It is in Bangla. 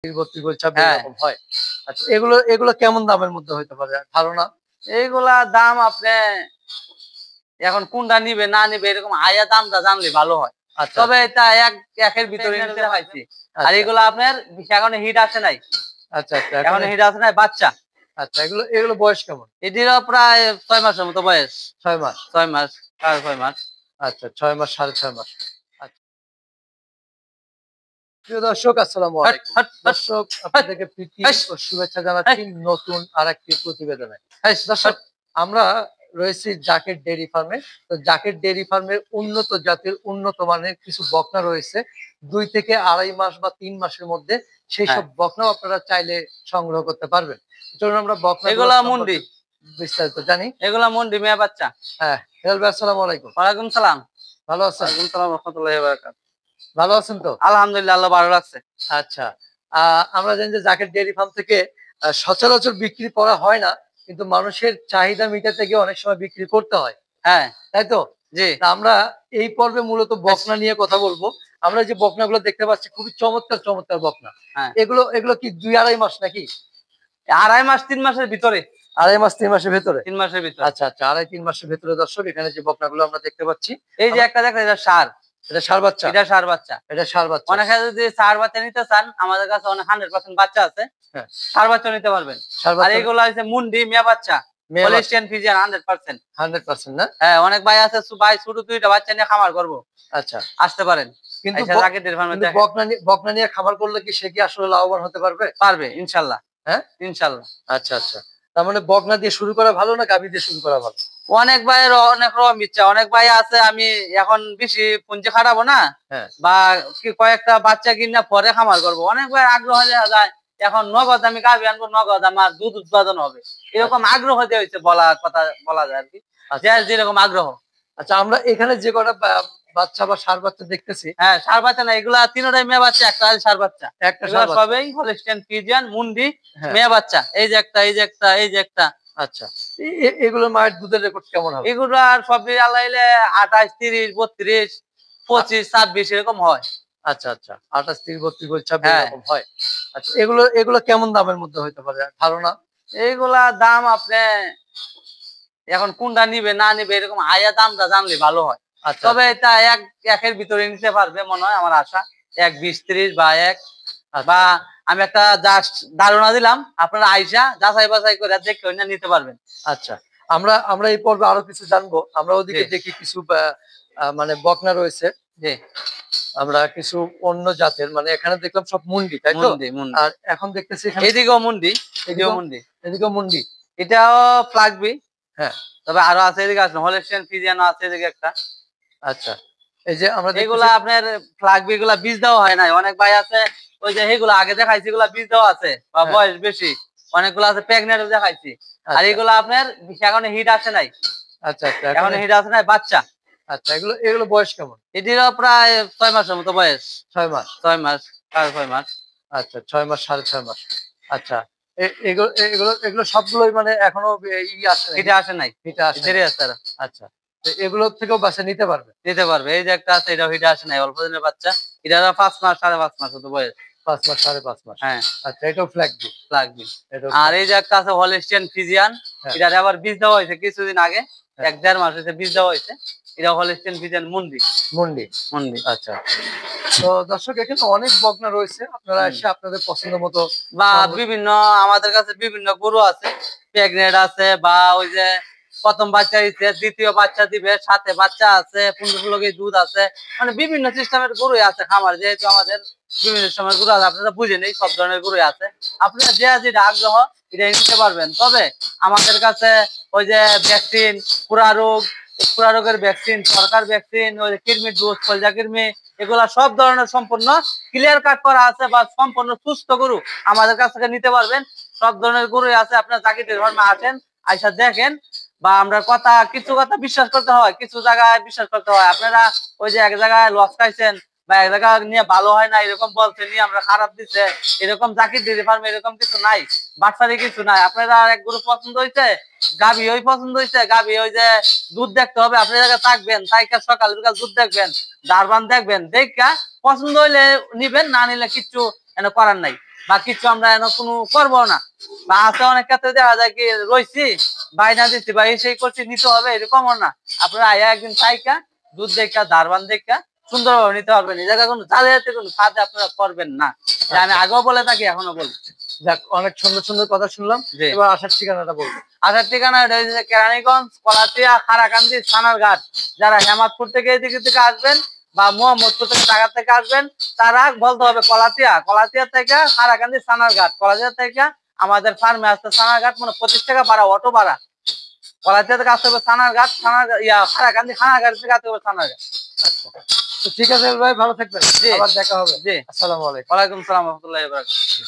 32 26 এরকম হয়। আচ্ছা, এগুলো এগুলো কেমন দামের মধ্যে হইতে পারে ধারণা? এইগুলা দাম আপনি এখন কোনটা নিবে না নিবে এরকম আয়া দামটা জানলে ভালো হয়। আচ্ছা, তবে এটা একের ভিতরে নিতে পাইছি। আর এগুলো আপনার এখন হিট আসে নাই। আচ্ছা, আচ্ছা, এখন হিট আসে নাই বাচ্চা। আচ্ছা, এগুলো এগুলো বয়স কেমন? এটিরও প্রায় 6 মাসের মতো বয়স। 6 মাস। 6 মাস, 6.5 মাস। আচ্ছা, 6 মাস 6.5 মাস। আচ্ছা। প্রিয় দর্শক, আসসালামু আলাইকুম। দর্শক, আপনাদেরকে প্রীতি ও শুভেচ্ছা জানাচ্ছি নতুন আরেকটি প্রতিবেদনে। দর্শক, আমরা রয়েছি জাকের ডেইরি ফার্মে। তো জাকের ডেইরি ফার্মের উন্নত জাতের উন্নত মানের কিছু বকনা রয়েছে। 2 থেকে 2.5 মাস বা 3 মাসের মধ্যে সেই সব বকনাও আপনারা চাইলে সংগ্রহ করতে পারবেন। চলুন আমরা বকনা এগুলা মুন্ডি বিস্তারিত জানি। এগুলা মুন্ডি মেয়ে বাচ্চা। হ্যাঁ, হেলাল ভাই, আসসালামু আলাইকুম। ওয়ালাইকুম সালাম। ভালো আছেন? ওয়ালাইকুম সালাম ওয়া রাহমাতুল্লাহি ওয়া বারাকাতুহু। ভালো আছেন তো? আলহামদুলিল্লাহ, আল্লাহ ভালো রাখছে। আচ্ছা। আমরা জানি যে জাকের ডেইরি ফার্ম থেকে সচরাচর বিক্রি করা হয় না। কিন্তু মানুষের চাহিদা মিটাতে গিয়ে অনেক সময় বিক্রি করতে হয়। হ্যাঁ, তাই তো? জি। আমরা এই পর্বে মূলত বকনা নিয়ে কথা বলবো। আমরা যে বকনাগুলো দেখতে পাচ্ছি খুবই চমৎকার, চমৎকার বকনা। হ্যাঁ। এগুলো এগুলো কি 2-2.5 মাস নাকি? 2.5 মাস 3 মাসের ভিতরে। 2.5 মাস 3 মাসের ভেতরে? 3 মাসের ভিতরে। আচ্ছা, আচ্ছা, 2.5-3 মাসের ভেতরে দর্শক এখানে যে বকনাগুলো আমরা দেখতে পাচ্ছি। এই যে একটা দেখেন, এটা ষাঁড়। এটা ষাঁড় বাচ্চা? এটা ষাঁড় বাচ্চা। এটা ষাঁড় বাচ্চা। অনেকে যদি ষাঁড় বাচ্চা নিতে চান, আমাদের কাছে 100% বাচ্চা আছে। হ্যাঁ। ষাঁড় বাচ্চা নিতে পারবেন। আর এগুলো হচ্ছে মুন্ডি মেয়ে বাচ্চা। Holstein Friesian 100%। 100% না? হ্যাঁ, অনেক ভাই আছে ভাই ছোট 2টা বাচ্চা নিয়ে খামার করব। আচ্ছা। আসতে পারেন। কিন্তু বকনা নিয়ে খামার করলে কি সে কি আসলে লাভবান হতে পারবে? পারবে ইনশাআল্লাহ। হ্যাঁ? ইনশাআল্লাহ। আচ্ছা, আচ্ছা। তার মানে বকনা দিয়ে শুরু করা ভালো না গাভী দিয়ে শুরু করা ভালো? অনেক ভাইয়ের অনেক রকম ইচ্ছা। অনেক ভাই আছে আমি এখন বেশি পুঁজি খাটাবো না, বা কয়েকটা বাচ্চা কিনা পরে খামার করবো। অনেক ভাই আগ্রহ হয়ে যায় এখন নগদ আমি গাভী আনবো, নগদ আমার দুধ উৎপাদন হবে, এরকম আগ্রহ হয়েছে বলা কথা বলা যায় আর কি, যেরকম আগ্রহ। আচ্ছা, আমরা এখানে যে কটা বাচ্চা বা ষাঁড় বাচ্চা দেখতেছি, হ্যাঁ ষাঁড় বাচ্চা না, এগুলা তিনটাই মেয়ে বাচ্চা, একটা ষাঁড় বাচ্চা। সবই হলিস্টিয়ান ফ্রিজিয়ান মুন্ডি মেয়ে বাচ্চা। এই যে একটা, এই যে একটা, এই যে একটা। আচ্ছা, এগুলোর মায়ের দুধের রেকর্ড কেমন হবে? এগুলো আর সব আলাইলে 28 30 32 25 26 এরকম হয়। আচ্ছা, আচ্ছা, 28 30 32 26 এরকম হয়। আচ্ছা, এগুলো এগুলো কেমন দামের মধ্যে হইতে পারে ধারণা? এইগুলা দাম আপনি এখন কোনটা নিবে না নিবে এরকম আয়া দামটা জানলে ভালো হয়। তবে এটা একের ভিতরে নিতে পারবে মনে হয়, আমার আশা 1 20 30 বা 1, বা আমি একটা জাস্ট ধারণা দিলাম, আপনারা আইসা যাচাই বাছাই করে দেখে নিতে পারবেন। আচ্ছা, আমরা আমরা এই পর্বে আরো কিছু জানবো। আমরা ওদিকে দেখি কিছু মানে বকনা রয়েছে। জি, আমরা কিছু অন্য জাতের, মানে এখানে দেখলাম সব মুন্ডি, তাই তো? আর এখন দেখতেছি এদিকেও মুন্ডি, এদিকেও মুন্ডি, এদিকেও মুন্ডি। এটাও ফ্লাগবি। হ্যাঁ, তবে আরো আছে, এদিকে আছে হলিস্টিয়ান ফ্রিজিয়ানও আছে এদিকে একটা। আচ্ছা, এই যে আমরা এগুলা আপনার ফ্লাগবি, এগুলা বীজ দেওয়া হয় নাই। অনেক ভাই আছে ওই যে এগুলো আগে দেখাইছি, এগুলা বীজ দেওয়া আছে বা বয়স বেশি, অনেকগুলো আছে প্রেগনেন্ট দেখাইছি। আর এগুলো আপনার এখন হিট আসে নাই। আচ্ছা, আচ্ছা, এখন হিট আসে নাই বাচ্চা। আচ্ছা, এগুলো এগুলো বয়স কেমন? এটিরও প্রায় 6 মাসের মতো বয়স। 6 মাস। 6 মাস 6.5 মাস। আচ্ছা, 6 মাস 6.5 মাস। আচ্ছা, এগুলো এগুলো এগুলো সবগুলোই মানে এখনো হিটে আসে নাই, হিটে আসে দেরি আছে। আচ্ছা, এগুলো থেকেও বাচ্চা নিতে পারবে? নিতে পারবে। এই যে একটা আছে, এটাও হিটে আসে নাই, অল্প দিনের বাচ্চা। এটা 5 মাস 5.5 মাস মতো বয়স। 5 মাস 5.5 মাস। হ্যাঁ। আচ্ছা, এটাও ফ্ল্যাগবি। ফ্ল্যাগবি। আর এই যে একটা আছে হলিস্টিয়ান ফ্রিজিয়ান, এটারে আবার বীজ দেওয়া হয়েছে কিছুদিন আগে, 1-1.5 মাস হয়েছে বীজ দেওয়া হয়েছে। এটা হলিস্টিয়ান ফ্রিজিয়ান মুন্ডি। মুন্ডি। মুন্ডি। আচ্ছা, তো দর্শক এখানে অনেক বকনা রয়েছে, আপনারা এসে আপনাদের পছন্দ মতো, বা বিভিন্ন আমাদের কাছে বিভিন্ন গরু আছে, প্রেগনেন্ট আছে, বা ওই যে প্রথম বাচ্চা দিচ্ছে, দ্বিতীয় বাচ্চা দিবে, সাথে বাচ্চা আছে, 15 কেজি দুধ আছে, মানে বিভিন্ন সিস্টেমের গরু আছে খামার। যেহেতু আমাদের বিভিন্ন সময় গরু আছে, আপনারা বুঝেন এই সব ধরনের গরু আছে, আপনারা যেটা আগ্রহ এটা নিতে পারবেন। তবে আমাদের কাছে ওই যে ভ্যাকসিন, পুরা রোগের ভ্যাকসিন, সরকার ভ্যাকসিন, ওই কৃমির ডোজ, কলজা কৃমি, এগুলা সব ধরনের সম্পূর্ণ ক্লিয়ার কাট করা আছে, বা সম্পূর্ণ সুস্থ গরু আমাদের কাছ থেকে নিতে পারবেন। সব ধরনের গরুই আছে। আপনারা জাকির ডেইরি ফার্মে আসেন, আইসা দেখেন, বা আমরা কিছু কথা বিশ্বাস করতে হয়, কিছু জায়গায় বিশ্বাস করতে হয়। আপনারা ওই যে এক জায়গায় লস খাইছেন বা এক জায়গা নিয়ে ভালো হয় না এরকম বলছে, নিয়ে আমরা খারাপ দিচ্ছে, এরকম জাকির ডেইরি ফার্মে এরকম কিছু নাই, বাচ্চারই কিছু নাই। আপনারা এক গরু পছন্দ হয়েছে, গাভী ওই পছন্দ হয়েছে, গাভী ওই যে দুধ দেখতে হবে, আপনি জায়গায় থাকবেন, তাইকা সকাল বিকাল দুধ দেখবেন, দারবান দেখবেন, দেখা পছন্দ হইলে নিবেন, না নিলে কিচ্ছু করার নাই। বা কিছু আমরা কোনো করবো না। বা আছে অনেক ক্ষেত্রে দেখা যায় কি রয়েছি বাইনা দিচ্ছি বা সেই করছি নিতে হবে এরকমও না। আপনারা আয়া একদিন পাইকা দুধ দেখা ধারবান দেখা সুন্দরভাবে নিতে পারবেন। এই জায়গায় কোনো জালিয়াতি কোনো কাজ আপনারা করবেন না। আমি আগেও বলে থাকি এখনো বলি। যাক, অনেক সুন্দর সুন্দর কথা শুনলাম। এবার আসার ঠিকানাটা বলবো। আসার ঠিকানা কেরানীগঞ্জ, কলাতিয়া, খারাকান্দি, থানারঘাট। যারা হেমাদপুর থেকে এদিকে থেকে আসবেন বা মোহাম্মদপুর থেকে ঢাকা থেকে আসবেন তারা বলতে হবে কলাতিয়া, কলাতিয়া থেকে খারাকান্দি, থানারঘাট, কলাতিয়া থেকে আমাদের ফার্মে আসতে থানারঘাট, মানে 25 টাকা ভাড়া, অটো ভাড়া। কলাতিয়া থেকে আসতে হবে থানারঘাট, খারাকান্দি, খানারঘাট থেকে আসতে হবে থানারঘাট। আচ্ছা, তো ঠিক আছে ভাই, ভালো থাকবেন। জি, আবার দেখা হবে। জি, আসসালামু আলাইকুম। ওয়ালাইকুম সালাম রহমতুল্লাহি ওয়া বারাকাতুহু।